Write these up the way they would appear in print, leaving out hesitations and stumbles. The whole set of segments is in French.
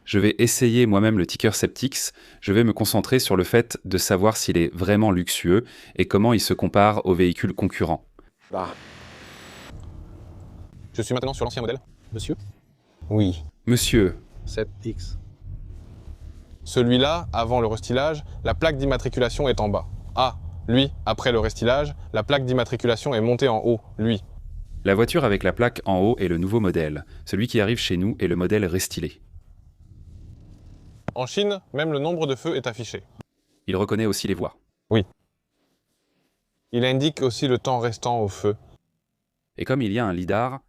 Je vais essayer moi-même le Ticker Septix. Je vais me concentrer sur le fait de savoir s'il est vraiment luxueux et comment il se compare aux véhicules concurrents. Bah. Je suis maintenant sur l'ancien modèle. Monsieur Oui. Monsieur, 7X. Celui-là, avant le restylage, la plaque d'immatriculation est en bas. Ah, lui, après le restylage, la plaque d'immatriculation est montée en haut, lui. la voiture avec la plaque en haut est le nouveau modèle. Celui qui arrive chez nous est le modèle restylé. En Chine, même le nombre de feux est affiché. Il reconnaît aussi les voies. Il indique aussi le temps restant au feu. Et comme il y a un lidar,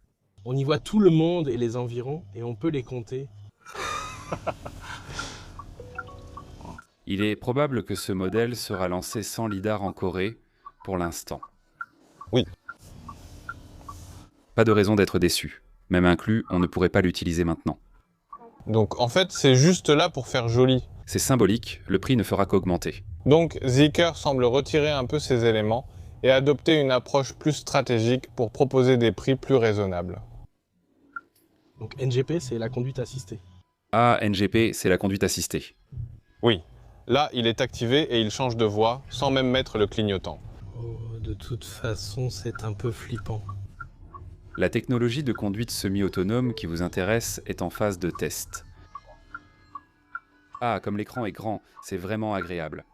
On y voit tout le monde et les environs et on peut les compter. il est probable que ce modèle sera lancé sans lidar en Corée pour l'instant. Oui. Pas de raison d'être déçu. Même inclus, on ne pourrait pas l'utiliser maintenant. Donc en fait, c'est juste là pour faire joli. C'est symbolique, le prix ne fera qu'augmenter. Donc Zeekr semble retirer un peu ces éléments et adopter une approche plus stratégique pour proposer des prix plus raisonnables. Donc NGP, c'est la conduite assistée. Ah, NGP, c'est la conduite assistée. Oui. Là, il est activé et il change de voie sans même mettre le clignotant. Oh, de toute façon, c'est un peu flippant. La technologie de conduite semi-autonome qui vous intéresse est en phase de test. Ah, comme l'écran est grand, c'est vraiment agréable.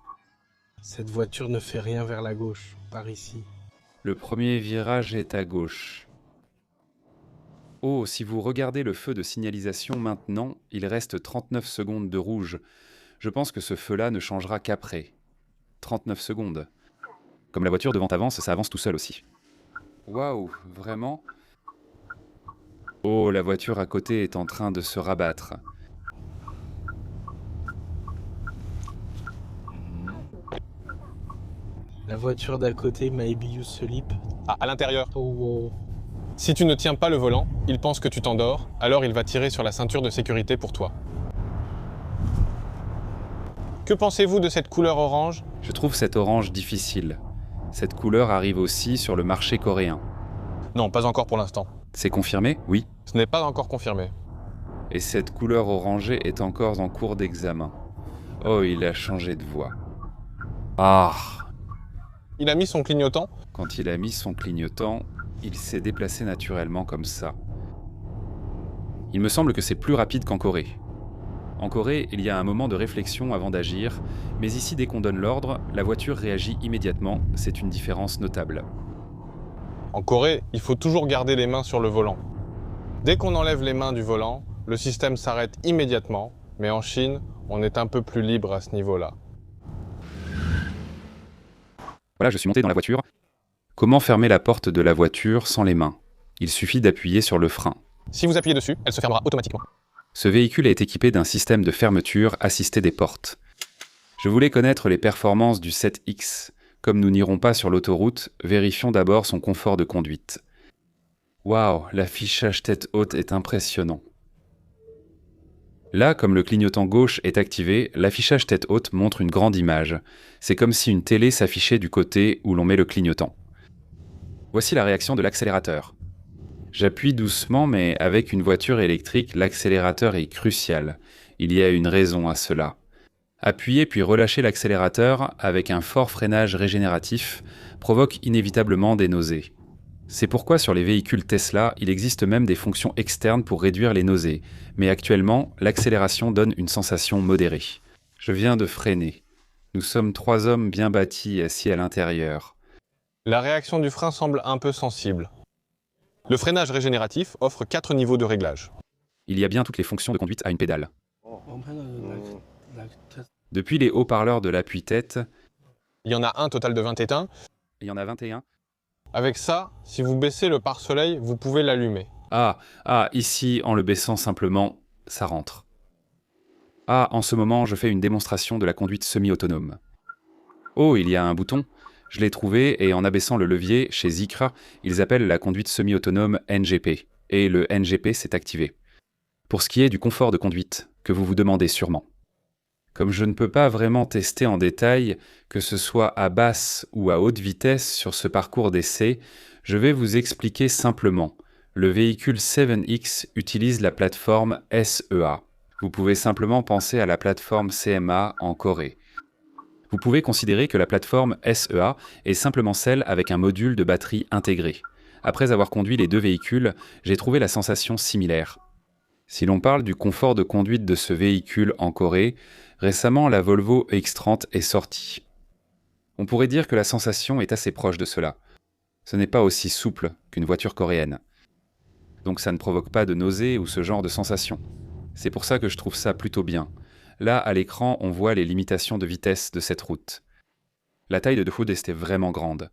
Cette voiture ne fait rien vers la gauche, par ici. Le premier virage est à gauche. Oh, si vous regardez le feu de signalisation maintenant, il reste 39 secondes de rouge. Je pense que ce feu-là ne changera qu'après. 39 secondes. Comme la voiture devant avance, ça avance tout seul aussi. Waouh, vraiment ? Oh, la voiture à côté est en train de se rabattre. La voiture d'à côté, maybe you sleep. Ah, à l'intérieur. Oh, wow. Si tu ne tiens pas le volant, il pense que tu t'endors, alors il va tirer sur la ceinture de sécurité pour toi. Que pensez-vous de cette couleur orange ? Je trouve cette orange difficile. Cette couleur arrive aussi sur le marché coréen. Non, pas encore pour l'instant. C'est confirmé ? Oui. Ce n'est pas encore confirmé. Et cette couleur orangée est encore en cours d'examen. Oh, il a changé de voie. Ah ! Il a mis son clignotant ? Quand il a mis son clignotant, il s'est déplacé naturellement comme ça. Il me semble que c'est plus rapide qu'en Corée. En Corée, il y a un moment de réflexion avant d'agir, mais ici, dès qu'on donne l'ordre, la voiture réagit immédiatement. C'est une différence notable. En Corée, il faut toujours garder les mains sur le volant. Dès qu'on enlève les mains du volant, le système s'arrête immédiatement, mais en Chine, on est un peu plus libre à ce niveau-là. Voilà, je suis monté dans la voiture. Comment fermer la porte de la voiture sans les mains ? Il suffit d'appuyer sur le frein. Si vous appuyez dessus, elle se fermera automatiquement. Ce véhicule est équipé d'un système de fermeture assisté des portes. Je voulais connaître les performances du 7X. Comme nous n'irons pas sur l'autoroute, vérifions d'abord son confort de conduite. Waouh, l'affichage tête haute est impressionnant. Là, comme le clignotant gauche est activé, l'affichage tête haute montre une grande image. C'est comme si une télé s'affichait du côté où l'on met le clignotant. Voici la réaction de l'accélérateur. J'appuie doucement, mais avec une voiture électrique, l'accélérateur est crucial. Il y a une raison à cela. Appuyer puis relâcher l'accélérateur avec un fort freinage régénératif provoque inévitablement des nausées. C'est pourquoi sur les véhicules Tesla, il existe même des fonctions externes pour réduire les nausées, mais actuellement, l'accélération donne une sensation modérée. Je viens de freiner. Nous sommes 3 hommes bien bâtis assis à l'intérieur. La réaction du frein semble un peu sensible. Le freinage régénératif offre 4 niveaux de réglage. Il y a bien toutes les fonctions de conduite à une pédale. On prend Depuis les haut-parleurs de l'appui-tête, Il y en a un total de 21. il y en a 21. Avec ça, si vous baissez le pare-soleil, vous pouvez l'allumer. Ici, en le baissant simplement, ça rentre. En ce moment, je fais une démonstration de la conduite semi-autonome. Oh, il y a un bouton. Je l'ai trouvé et en abaissant le levier, chez Zeekr, ils appellent la conduite semi-autonome NGP. Et le NGP s'est activé. Pour ce qui est du confort de conduite, que vous vous demandez sûrement. Comme je ne peux pas vraiment tester en détail, que ce soit à basse ou à haute vitesse sur ce parcours d'essai, je vais vous expliquer simplement. Le véhicule 7X utilise la plateforme SEA. Vous pouvez simplement penser à la plateforme CMA en Corée. Vous pouvez considérer que la plateforme SEA est simplement celle avec un module de batterie intégré. Après avoir conduit les deux véhicules, j'ai trouvé la sensation similaire. Si l'on parle du confort de conduite de ce véhicule en Corée, récemment la Volvo X30 est sortie. On pourrait dire que la sensation est assez proche de cela. Ce n'est pas aussi souple qu'une voiture coréenne. Donc ça ne provoque pas de nausées ou ce genre de sensation. C'est pour ça que je trouve ça plutôt bien. Là, à l'écran, on voit les limitations de vitesse de cette route. La taille de HUD était vraiment grande.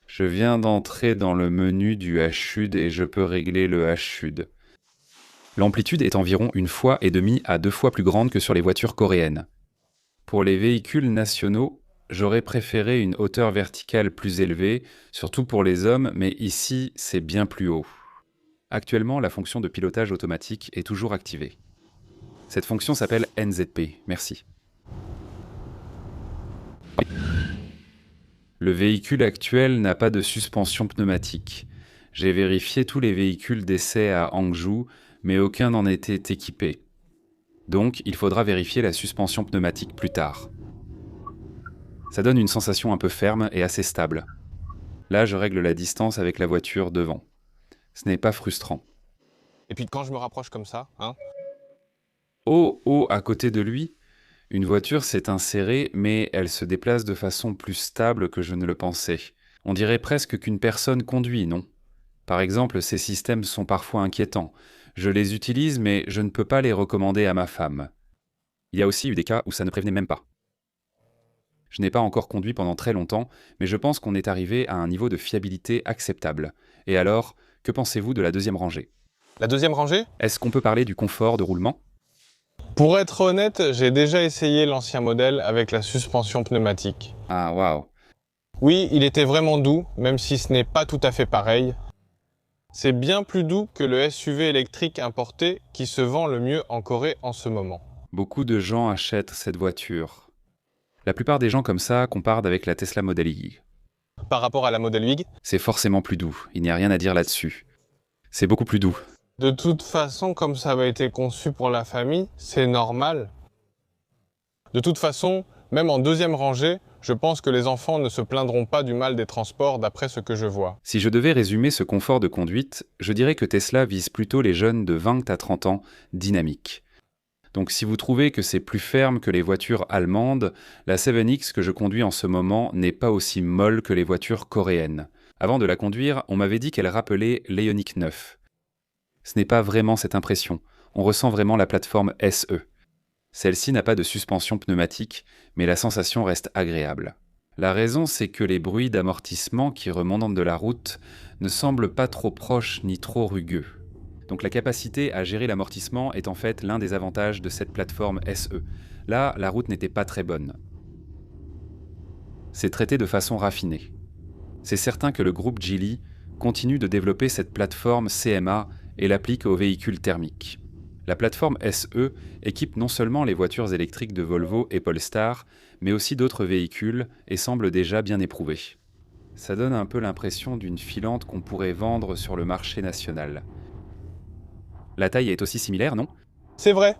Je viens d'entrer dans le menu du HUD et je peux régler le HUD. L'amplitude est environ 1,5 fois à 2 fois plus grande que sur les voitures coréennes. Pour les véhicules nationaux, j'aurais préféré une hauteur verticale plus élevée, surtout pour les hommes, mais ici, c'est bien plus haut. Actuellement, la fonction de pilotage automatique est toujours activée. Cette fonction s'appelle NZP. Merci. Le véhicule actuel n'a pas de suspension pneumatique. J'ai vérifié tous les véhicules d'essai à Hangzhou, mais aucun n'en était équipé. Donc, il faudra vérifier la suspension pneumatique plus tard. Ça donne une sensation un peu ferme et assez stable. Là, je règle la distance avec la voiture devant. Ce n'est pas frustrant. Et puis quand je me rapproche comme ça, Oh, à côté de lui, une voiture s'est insérée, mais elle se déplace de façon plus stable que je ne le pensais. On dirait presque qu'une personne conduit, non? Par exemple, ces systèmes sont parfois inquiétants. Je les utilise, mais je ne peux pas les recommander à ma femme. Il y a aussi eu des cas où ça ne prévenait même pas. Je n'ai pas encore conduit pendant très longtemps, mais je pense qu'on est arrivé à un niveau de fiabilité acceptable. Et alors, que pensez-vous de la deuxième rangée? La deuxième rangée? Est-ce qu'on peut parler du confort de roulement? Pour être honnête, j'ai déjà essayé l'ancien modèle avec la suspension pneumatique. Ah, waouh! Oui, il était vraiment doux, même si ce n'est pas tout à fait pareil. C'est bien plus doux que le SUV électrique importé qui se vend le mieux en Corée en ce moment. Beaucoup de gens achètent cette voiture. La plupart des gens comme ça comparent avec la Tesla Model Y. Par rapport à la Model Y, C'est forcément plus doux, il n'y a rien à dire là-dessus. C'est beaucoup plus doux. de toute façon, comme ça avait été conçu pour la famille, c'est normal. De toute façon, même en deuxième rangée, je pense que les enfants ne se plaindront pas du mal des transports d'après ce que je vois. Si je devais résumer ce confort de conduite, je dirais que Tesla vise plutôt les jeunes de 20 à 30 ans dynamiques. Donc si vous trouvez que c'est plus ferme que les voitures allemandes, la 7X que je conduis en ce moment n'est pas aussi molle que les voitures coréennes. Avant de la conduire, on m'avait dit qu'elle rappelait l'Ioniq 9. Ce n'est pas vraiment cette impression, on ressent vraiment la plateforme SE. Celle-ci n'a pas de suspension pneumatique, mais la sensation reste agréable. La raison, c'est que les bruits d'amortissement qui remontent de la route ne semblent pas trop proches ni trop rugueux. Donc la capacité à gérer l'amortissement est en fait l'un des avantages de cette plateforme SE. Là, la route n'était pas très bonne. C'est traité de façon raffinée. C'est certain que le groupe Geely continue de développer cette plateforme CMA et l'applique aux véhicules thermiques. La plateforme SE équipe non seulement les voitures électriques de Volvo et Polestar, mais aussi d'autres véhicules et semble déjà bien éprouvée. Ça donne un peu l'impression d'une filante qu'on pourrait vendre sur le marché national. La taille est aussi similaire, non? C'est vrai.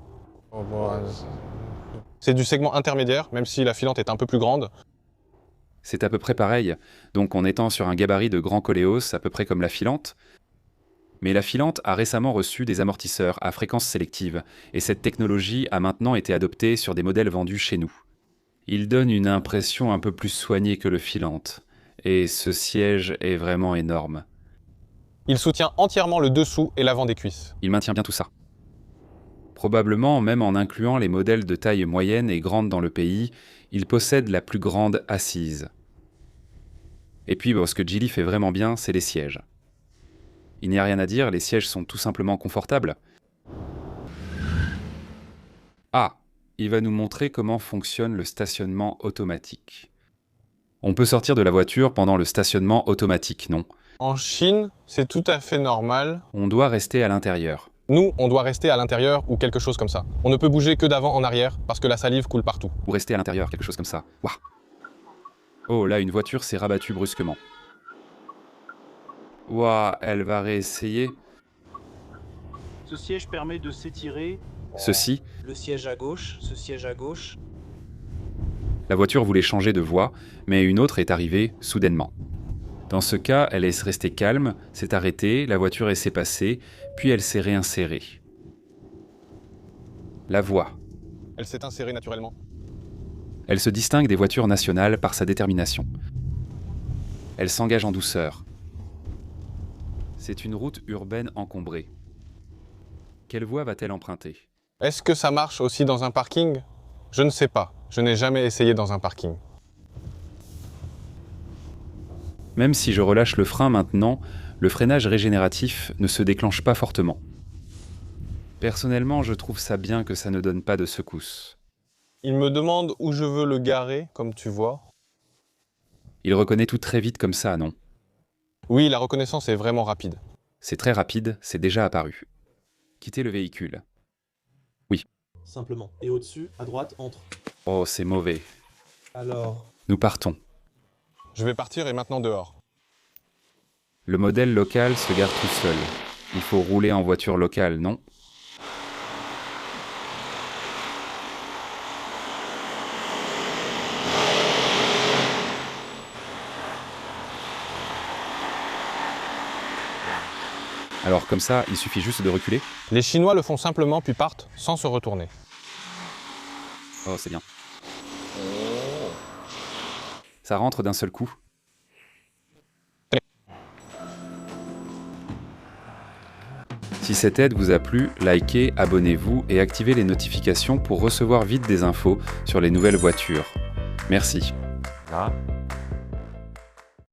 C'est du segment intermédiaire, même si la filante est un peu plus grande. C'est à peu près pareil, donc en étant sur un gabarit de grand Koleos, à peu près comme la filante. Mais la filante a récemment reçu des amortisseurs à fréquence sélective, et cette technologie a maintenant été adoptée sur des modèles vendus chez nous. Il donne une impression un peu plus soignée que le filante, et ce siège est vraiment énorme. Il soutient entièrement le dessous et l'avant des cuisses. Il maintient bien tout ça. Probablement, même en incluant les modèles de taille moyenne et grande dans le pays, il possède la plus grande assise. Et puis, ce que Geely fait vraiment bien, c'est les sièges. Il n'y a rien à dire, les sièges sont tout simplement confortables. Ah, il va nous montrer comment fonctionne le stationnement automatique. On peut sortir de la voiture pendant le stationnement automatique, non? En Chine, c'est tout à fait normal. On doit rester à l'intérieur. Nous, on doit rester à l'intérieur ou quelque chose comme ça. On ne peut bouger que d'avant en arrière parce que la salive coule partout. Ou rester à l'intérieur, quelque chose comme ça. Ouah. Oh, là, une voiture s'est rabattue brusquement. Ouah, elle va réessayer. Ce siège permet de s'étirer. Ceci, Le siège à gauche, ce siège à gauche. la voiture voulait changer de voie, mais une autre est arrivée soudainement. Dans ce cas, elle est restée calme, s'est arrêtée, la voiture s'est passée, puis elle s'est réinsérée. La voie. Elle s'est insérée naturellement. Elle se distingue des voitures nationales par sa détermination. Elle s'engage en douceur. C'est une route urbaine encombrée. Quelle voie va-t-elle emprunter ? Est-ce que ça marche aussi dans un parking? Je ne sais pas. Je n'ai jamais essayé dans un parking. Même si je relâche le frein maintenant, le freinage régénératif ne se déclenche pas fortement. Personnellement, je trouve ça bien que ça ne donne pas de secousse. Il me demande où je veux le garer, comme tu vois. Il reconnaît tout très vite comme ça, non ? Oui, la reconnaissance est vraiment rapide. C'est très rapide, c'est déjà apparu. Quittez le véhicule. Simplement. Et au-dessus, à droite, entre. Oh, c'est mauvais. Alors, Nous partons. Je vais partir et maintenant dehors. Le modèle local se gare tout seul. Il faut rouler en voiture locale, non ? Alors comme ça, il suffit juste de reculer ? Les Chinois le font simplement puis partent sans se retourner. Oh, c'est bien. Ça rentre d'un seul coup. Si cette aide vous a plu, likez, abonnez-vous et activez les notifications pour recevoir vite des infos sur les nouvelles voitures. Merci. Ah.